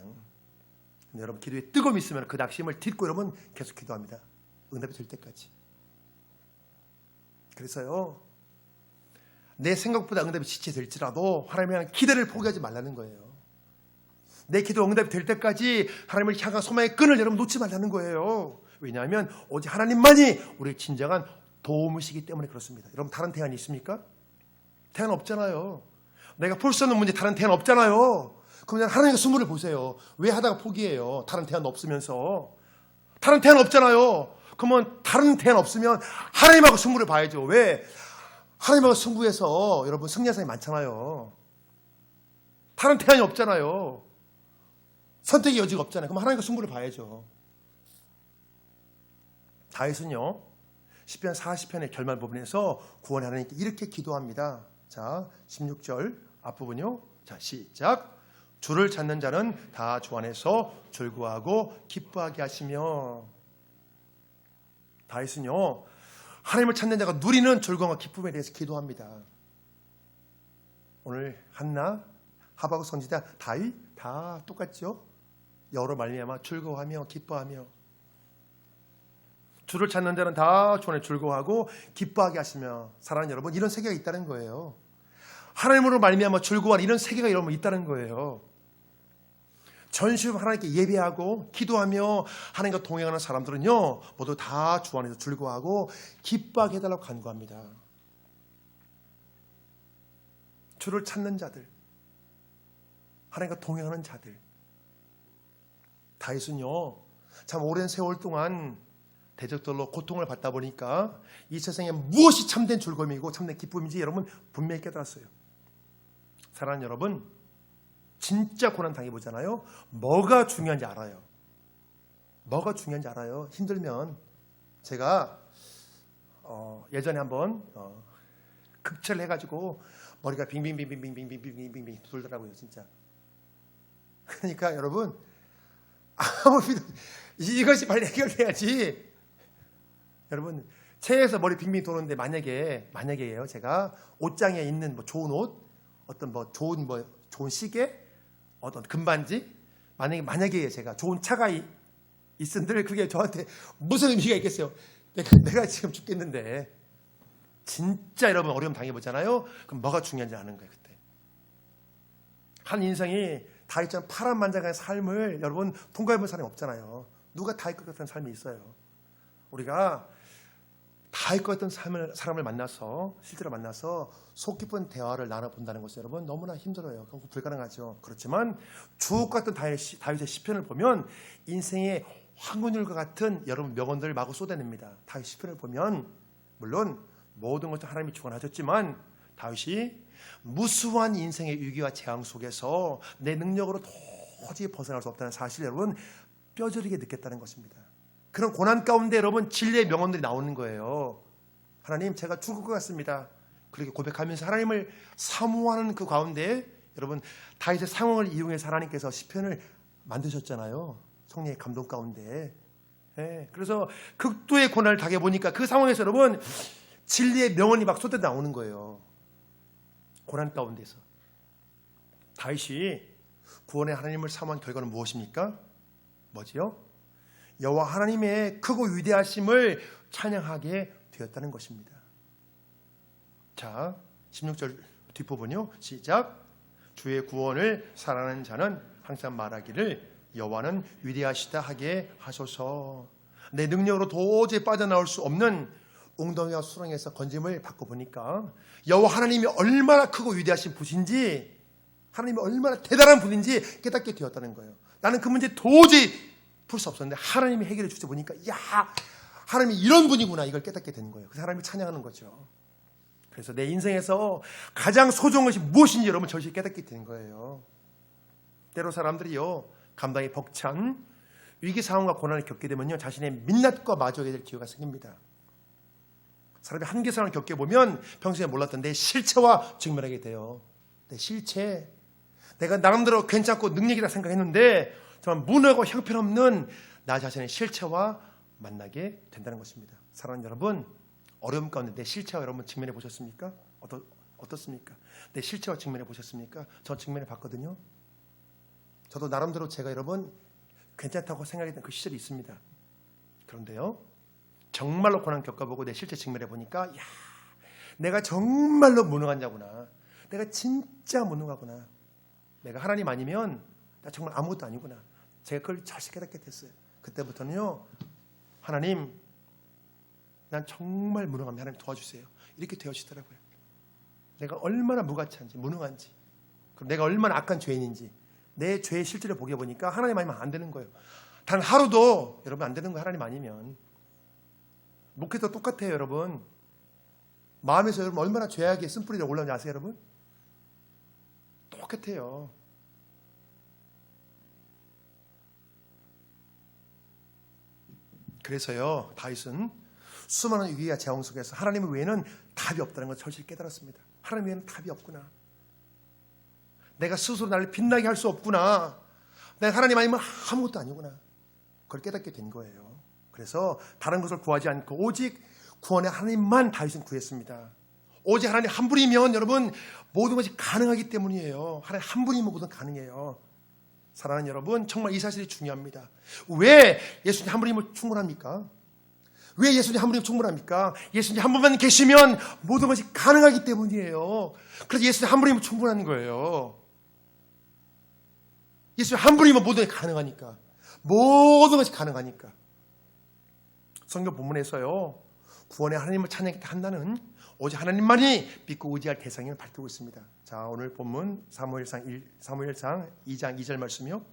근데 여러분 기도에 뜨거움이 있으면 그 낙심을 딛고 여러분 계속 기도합니다. 응답이 될 때까지. 그래서요, 내 생각보다 응답이 지체될지라도 하나님에 대한 기대를 포기하지 말라는 거예요. 내 기도 응답이 될 때까지 하나님을 향한 소망의 끈을 여러분 놓지 말라는 거예요. 왜냐하면 오직 하나님만이 우리의 진정한 도움이시기 때문에 그렇습니다. 여러분 다른 대안이 있습니까? 대안 없잖아요. 내가 풀 수 없는 문제 다른 대안 없잖아요. 그러면 하나님의 승부를 보세요. 왜 하다가 포기해요? 다른 대안 없으면서. 다른 대안 없잖아요. 그러면 다른 대안 없으면 하나님하고 승부를 봐야죠. 왜? 하나님하고 승부해서 여러분 승리한 사람이 많잖아요. 다른 대안이 없잖아요. 선택의 여지가 없잖아요. 그럼 하나님과 승부를 봐야죠. 다윗은요, 시편 40편의 결말 부분에서 구원의 하나님께 이렇게 기도합니다. 자, 16절 앞부분요. 자, 시작. 주를 찾는 자는 다 주 안에서 즐거워하고 기뻐하게 하시며. 다윗은요, 하나님을 찾는 자가 누리는 즐거움과 기쁨에 대해서 기도합니다. 오늘 한나, 하박국 선지자, 다윗 다 똑같죠? 여호로 말미암아 즐거워하며 기뻐하며. 주를 찾는 자는 다 주 안에 즐거워하고 기뻐하게 하시며. 사랑하는 여러분, 이런 세계가 있다는 거예요. 하나님으로 말미암아 즐거워하는 이런 세계가 여러분 있다는 거예요. 전심 하나님께 예배하고 기도하며 하나님과 동행하는 사람들은요, 모두 다 주 안에서 즐거워하고 기뻐하게 해달라고 간구합니다. 주를 찾는 자들, 하나님과 동행하는 자들. 다윗은요, 참 오랜 세월 동안 대적들로 고통을 받다 보니까 이 세상에 무엇이 참된 즐거움이고 참된 기쁨인지 여러분 분명히 깨달았어요. 사랑하는 여러분, 진짜 고난 당해보잖아요. 뭐가 중요한지 알아요. 뭐가 중요한지 알아요. 힘들면. 제가 예전에 한번 극체를 해가지고 머리가 빙빙빙빙빙빙빙빙빙빙 돌더라고요. 진짜. 그러니까 여러분, 이것이 빨리 해결돼야지. 여러분, 체에서 머리 빙빙 도는데 만약에예요. 제가 옷장에 있는 뭐 좋은 옷, 어떤 뭐 좋은 시계, 어떤 금반지, 만약에 제가 좋은 차가 있은들 그게 저한테 무슨 의미가 있겠어요? 내가 지금 죽겠는데 진짜 여러분 어려움 당해보잖아요. 그럼 뭐가 중요한지 아는 거예요. 그때 한 인생이 다윗처럼 파란만장한 삶을 여러분 통과해본 사람이 없잖아요. 누가 다윗 같은 삶이 있어요? 우리가 다윗 같은 사람을 만나서 실제로 만나서 속 깊은 대화를 나눠본다는 것은 여러분 너무나 힘들어요. 그건 불가능하죠. 그렇지만 주옥 같은 다윗의 시편을 보면 인생의 황혼율과 같은 여러분 명언들을 마구 쏟아냅니다. 다윗 시편을 보면 물론 모든 것을 하나님이 주관하셨지만 다윗이 무수한 인생의 위기와 재앙 속에서 내 능력으로 도저히 벗어날 수 없다는 사실 여러분 뼈저리게 느꼈다는 것입니다. 그런 고난 가운데 여러분 진리의 명언들이 나오는 거예요. 하나님, 제가 죽을 것 같습니다. 그렇게 고백하면서 하나님을 사모하는 그 가운데 여러분 다윗의 상황을 이용해서 하나님께서 시편을 만드셨잖아요. 성령의 감동 가운데. 네, 그래서 극도의 고난을 당해보니까 그 상황에서 여러분 진리의 명언이 막 쏟아 나오는 거예요. 고난 가운데서. 다윗이 구원의 하나님을 사모한 결과는 무엇입니까? 뭐지요? 여호와 하나님의 크고 위대하심을 찬양하게 되었다는 것입니다. 자, 16절 뒷부분요. 시작. 주의 구원을 사랑하는 자는 항상 말하기를 여호와는 위대하시다 하게 하소서. 내 능력으로 도저히 빠져나올 수 없는 웅덩이와 수렁에서 건짐을 받고 보니까 여호와 하나님이 얼마나 크고 위대하신 분인지, 하나님이 얼마나 대단한 분인지 깨닫게 되었다는 거예요. 나는 그 문제 도저히 풀 수 없었는데 하나님이 해결해 주셔 보니까 야, 하나님이 이런 분이구나, 이걸 깨닫게 되는 거예요. 그래서 하나님을 찬양하는 거죠. 그래서 내 인생에서 가장 소중한 것이 무엇인지 여러분 절실히 깨닫게 되는 거예요. 때로 사람들이요, 감당이 벅찬 위기 상황과 고난을 겪게 되면요, 자신의 민낯과 마주하게 될 기회가 생깁니다. 사람이 한계 상황을 겪어보면 평소에 몰랐던 내 실체와 직면하게 돼요. 내 실체, 내가 나름대로 괜찮고 능력이라 생각했는데 정말 무능하고 형편없는 나 자신의 실체와 만나게 된다는 것입니다. 사랑하는 여러분, 어려움 가운데 내 실체와 여러분 직면해 보셨습니까? 어떻습니까? 내 실체와 직면해 보셨습니까? 저 직면해 봤거든요. 저도 나름대로 제가 여러분 괜찮다고 생각했던 그 시절이 있습니다. 그런데요, 정말로 고난 겪어보고 내 실제 직면해 보니까, 야, 내가 정말로 무능한 자구나. 내가 진짜 무능하구나. 내가 하나님 아니면 나 정말 아무것도 아니구나. 제가 그걸 자식 깨닫게 됐어요. 그때부터는요, 하나님, 난 정말 무능합니다. 하나님 도와주세요. 이렇게 되어지더라고요. 내가 얼마나 무가치한지, 무능한지, 그럼 내가 얼마나 악한 죄인인지 내 죄의 실질을 보게 보니까 하나님 아니면 안 되는 거예요. 단 하루도 여러분 안 되는 거예요. 하나님 아니면. 목회도 똑같아요, 여러분. 마음에서 여러분 얼마나 죄악의 쓴뿌리가 올라오는지 아세요, 여러분? 똑같아요. 그래서요, 다윗은 수많은 위기와 재앙 속에서 하나님 외에는 답이 없다는 걸 절실히 깨달았습니다. 하나님 외에는 답이 없구나. 내가 스스로 나를 빛나게 할 수 없구나. 내가 하나님 아니면 아무것도 아니구나. 그걸 깨닫게 된 거예요. 그래서 다른 것을 구하지 않고 오직 구원의 하나님만 다윗은 구했습니다. 오직 하나님 한 분이면 여러분 모든 것이 가능하기 때문이에요. 하나님 한 분이면 모든 가능해요. 사랑하는 여러분, 정말 이 사실이 중요합니다. 왜 예수님 한 분이면 충분합니까? 왜 예수님 한 분이면 충분합니까? 예수님 한 분만 계시면 모든 것이 가능하기 때문이에요. 그래서 예수님 한 분이면 충분한 거예요. 예수님 한 분이면 모든 것이 가능하니까. 모든 것이 가능하니까. 성경 본문에서요, 구원의 하나님을 찬양했다 한다는 오직 하나님만이 믿고 의지할 대상임을 밝히고 있습니다. 자, 오늘 본문 사무엘상 2장 2절 말씀이요.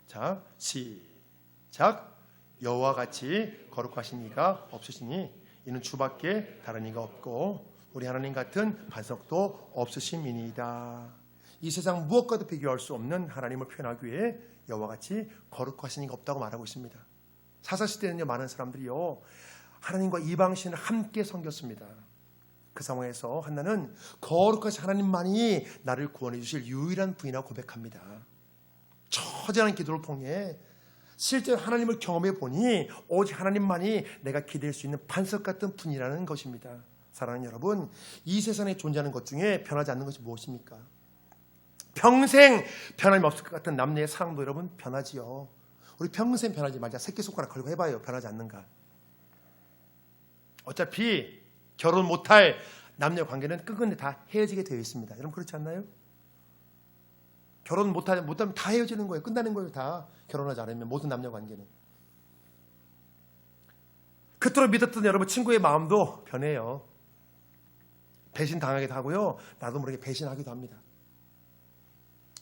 자, 시작. 여호와 같이 거룩하신 이가 없으시니 이는 주밖에 다른 이가 없고 우리 하나님 같은 반석도 없으심이니이다. 이 세상 무엇과도 비교할 수 없는 하나님을 표현하기 위해 여호와 같이 거룩하신 이가 없다고 말하고 있습니다. 사사시대는요, 많은 사람들이요 하나님과 이방신을 함께 섬겼습니다. 그 상황에서 한나는 거룩하신 하나님만이 나를 구원해 주실 유일한 분이라고 고백합니다. 처절한 기도를 통해 실제로 하나님을 경험해 보니 오직 하나님만이 내가 기댈 수 있는 반석 같은 분이라는 것입니다. 사랑하는 여러분, 이 세상에 존재하는 것 중에 변하지 않는 것이 무엇입니까? 평생 변함이 없을 것 같은 남녀의 사랑도 여러분 변하지요. 우리 평생 변하지 말자. 새끼손가락 걸고 해봐요. 변하지 않는가. 어차피 결혼 못할 남녀 관계는 끝끝내 다 헤어지게 되어 있습니다. 여러분 그렇지 않나요? 결혼 못하면 다 헤어지는 거예요. 끝나는 거예요. 다 결혼하지 않으면 모든 남녀 관계는. 그토록 믿었던 여러분 친구의 마음도 변해요. 배신 당하기도 하고요. 나도 모르게 배신하기도 합니다.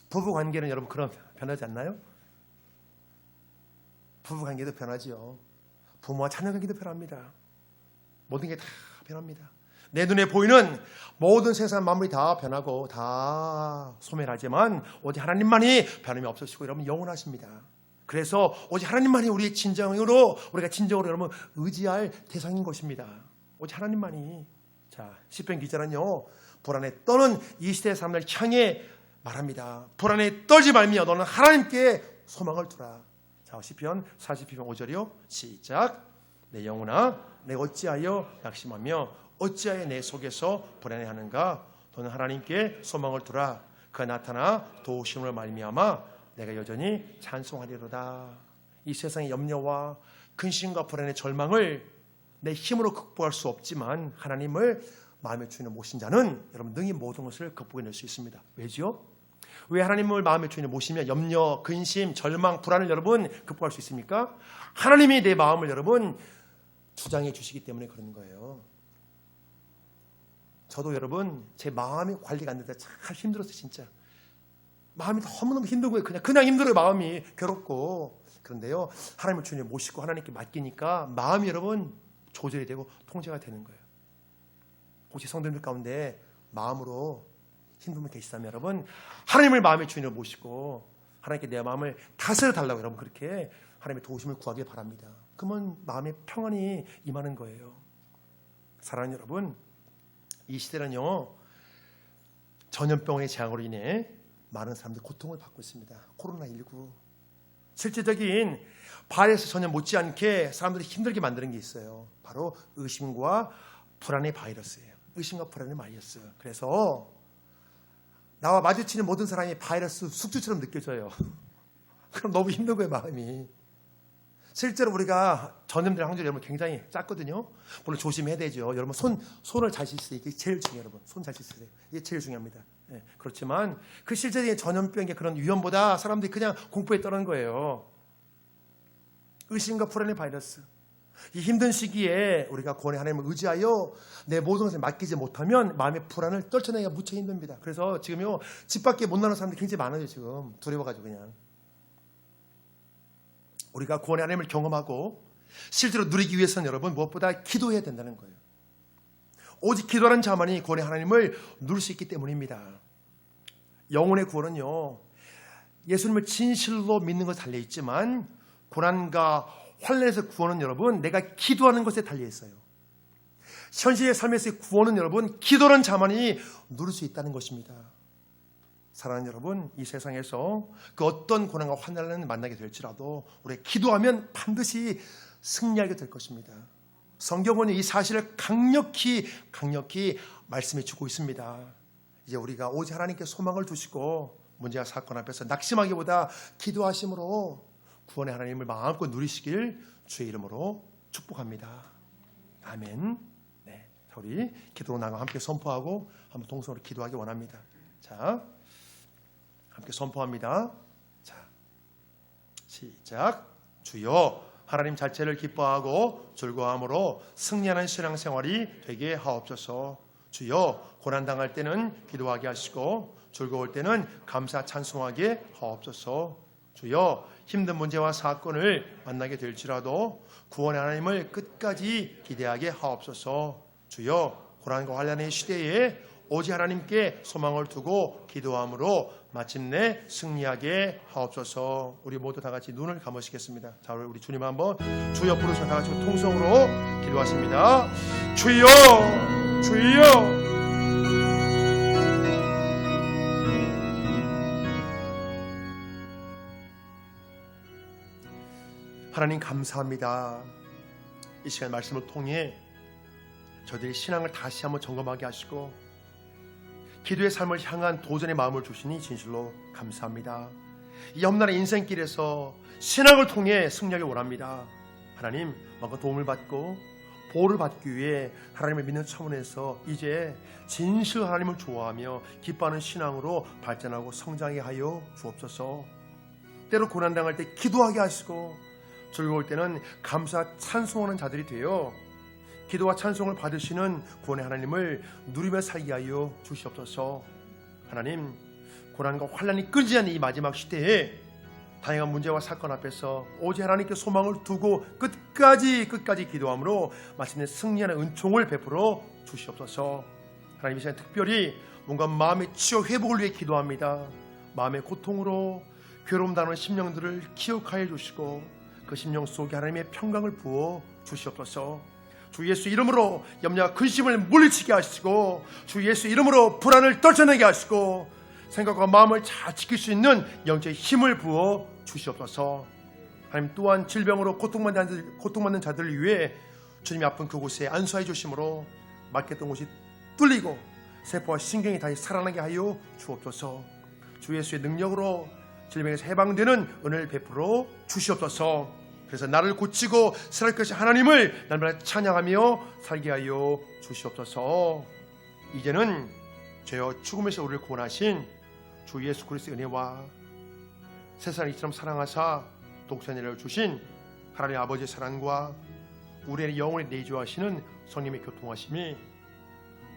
부부 관계는 여러분 그런 변하지 않나요? 부부 관계도 변하지요. 부모와 자녀 관계도 변합니다. 모든 게 다 변합니다. 내 눈에 보이는 모든 세상 만물이 다 변하고 다 소멸하지만 오직 하나님만이 변함이 없으시고 여러분 영원하십니다. 그래서 오직 하나님만이 우리의 진정으로 우리가 진정으로 여러분 의지할 대상인 것입니다. 오직 하나님만이. 자, 시편 기자는요 불안에 떠는 이 시대의 사람들 향해 말합니다. 불안에 떨지 말며 너는 하나님께 소망을 두라. 자, 시편 40편 5절이요. 시작. 내 영혼아 내가 어찌하여 낙심하며 어찌하여 내 속에서 불안해하는가. 너는 하나님께 소망을 두라. 그가 나타나 도우심을 말미암아 내가 여전히 찬송하리로다. 이 세상의 염려와 근심과 불안의 절망을 내 힘으로 극복할 수 없지만 하나님을 마음에 주인을 모신 자는 여러분 능히 모든 것을 극복해낼 수 있습니다. 왜죠? 왜 하나님을 마음의 주인을 모시면 염려, 근심, 절망, 불안을 여러분 극복할 수 있습니까? 하나님이 내 마음을 여러분 주장해 주시기 때문에 그런 거예요. 저도 여러분 제 마음이 관리가 안 되다 참 힘들었어요. 진짜 마음이 너무너무 힘든 거예요. 그냥 힘들어요. 마음이 괴롭고. 그런데요 하나님을 주인을 모시고 하나님께 맡기니까 마음이 여러분 조절이 되고 통제가 되는 거예요. 혹시 성도님들 가운데 마음으로 힘든 분 계시다면 여러분 하나님을 마음의 주인으로 모시고 하나님께 내 마음을 다스려 달라고 여러분 그렇게 하나님의 도우심을 구하길 바랍니다. 그러면 마음의 평안이 임하는 거예요. 사랑하는 여러분, 이 시대는요 전염병의 재앙으로 인해 많은 사람들이 고통을 받고 있습니다. 코로나19 실제적인 바이러스 전염 못지않게 사람들이 힘들게 만드는 게 있어요. 바로 의심과 불안의 바이러스예요. 의심과 불안의 바이러스. 그래서 나와 마주치는 모든 사람이 바이러스 숙주처럼 느껴져요. 그럼 너무 힘든 거예요, 마음이. 실제로 우리가 전염될 확률이 여러분 굉장히 작거든요. 물론 조심해야 되죠. 여러분 손을 잘 씻으세요. 이게 제일 중요해요. 여러분 손 잘 씻으세요. 이게 제일 중요합니다. 예, 그렇지만 그 실제적인 전염병의 그런 위험보다 사람들이 그냥 공포에 떠는 거예요. 의심과 불안의 바이러스. 이 힘든 시기에 우리가 구원의 하나님을 의지하여 내 모든 것을 맡기지 못하면 마음의 불안을 떨쳐내기가 무척 힘듭니다. 그래서 지금요 집 밖에 못 나가는 사람들이 굉장히 많아요. 지금 두려워가지고 그냥. 우리가 구원의 하나님을 경험하고 실제로 누리기 위해서는 여러분 무엇보다 기도해야 된다는 거예요. 오직 기도하는 자만이 구원의 하나님을 누릴 수 있기 때문입니다. 영혼의 구원은요 예수님을 진실로 믿는 것에 달려있지만 고난과 환난에서 구원은 여러분 내가 기도하는 것에 달려있어요. 현실의 삶에서의 구원은 여러분 기도하는 자만이 누릴 수 있다는 것입니다. 사랑하는 여러분, 이 세상에서 그 어떤 고난과 환난을 만나게 될지라도 우리가 기도하면 반드시 승리하게 될 것입니다. 성경은 이 사실을 강력히 말씀해 주고 있습니다. 이제 우리가 오직 하나님께 소망을 두시고 문제와 사건 앞에서 낙심하기보다 기도하심으로 구원의 하나님을 마음껏 누리시길 주의 이름으로 축복합니다. 아멘. 네, 우리 기도로 나가 함께 선포하고 한번 동성으로 기도하기 원합니다. 자, 함께 선포합니다. 자, 시작. 주여, 하나님 자체를 기뻐하고 즐거워함으로 승리하는 신앙생활이 되게 하옵소서. 주여, 고난당할 때는 기도하게 하시고 즐거울 때는 감사 찬송하게 하옵소서. 주여, 힘든 문제와 사건을 만나게 될지라도 구원의 하나님을 끝까지 기대하게 하옵소서. 주여, 고난과 환난의 시대에 오직 하나님께 소망을 두고 기도함으로 마침내 승리하게 하옵소서. 우리 모두 다 같이 눈을 감으시겠습니다. 자, 우리 주님 한번 주여 부르셔 다 같이 통성으로 기도하십니다. 주여, 주여. 하나님 감사합니다. 이 시간 말씀을 통해 저들의 신앙을 다시 한번 점검하게 하시고 기도의 삶을 향한 도전의 마음을 주시니 진실로 감사합니다. 이 험난한 인생길에서 신앙을 통해 승리하길 원합니다. 하나님, 뭔가 도움을 받고 보호를 받기 위해 하나님을 믿는 차원에서 이제 진실 하나님을 좋아하며 기뻐하는 신앙으로 발전하고 성장하게 하여 주옵소서. 때로 고난당할 때 기도하게 하시고 즐거울 때는 감사 찬송하는 자들이 되어 기도와 찬송을 받으시는 구원의 하나님을 누리며 살게 하여 주시옵소서. 하나님, 고난과 환난이 끊이지 않는 이 마지막 시대에 다양한 문제와 사건 앞에서 오직 하나님께 소망을 두고 끝까지 기도함으로 마침내 승리하는 은총을 베풀어 주시옵소서. 하나님, 이 시간 특별히 뭔가 마음의 치유 회복을 위해 기도합니다. 마음의 고통으로 괴로움 당하는 심령들을 기억하여 주시고 그 심령 속에 하나님의 평강을 부어 주시옵소서. 주 예수 이름으로 염려와 근심을 물리치게 하시고 주 예수 이름으로 불안을 떨쳐내게 하시고 생각과 마음을 잘 지킬 수 있는 영적인 힘을 부어 주시옵소서. 하나님, 또한 질병으로 고통받는 자들을 위해 주님이 아픈 그곳에 안수해 주심으로 막혔던 곳이 뚫리고 세포와 신경이 다시 살아나게 하여 주옵소서. 주 예수의 능력으로 질병에서 해방되는 은혜를 베풀어 주시옵소서. 그래서 나를 고치고 살할 것이 하나님을 날마다 찬양하며 살게 하여 주시옵소서. 이제는 죄와 죽음에서 우리를 구원하신 주 예수 그리스도의 은혜와 세상을 이처럼 사랑하사 독생자를 주신 하나님 아버지의 사랑과 우리의 영혼에 내주하시는 성령의 교통하심이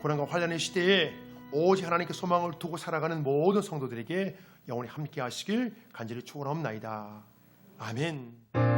고난과 환난의 시대에 오직 하나님께 소망을 두고 살아가는 모든 성도들에게 영원히 함께 하시길 간절히 축원하옵나이다. 아멘.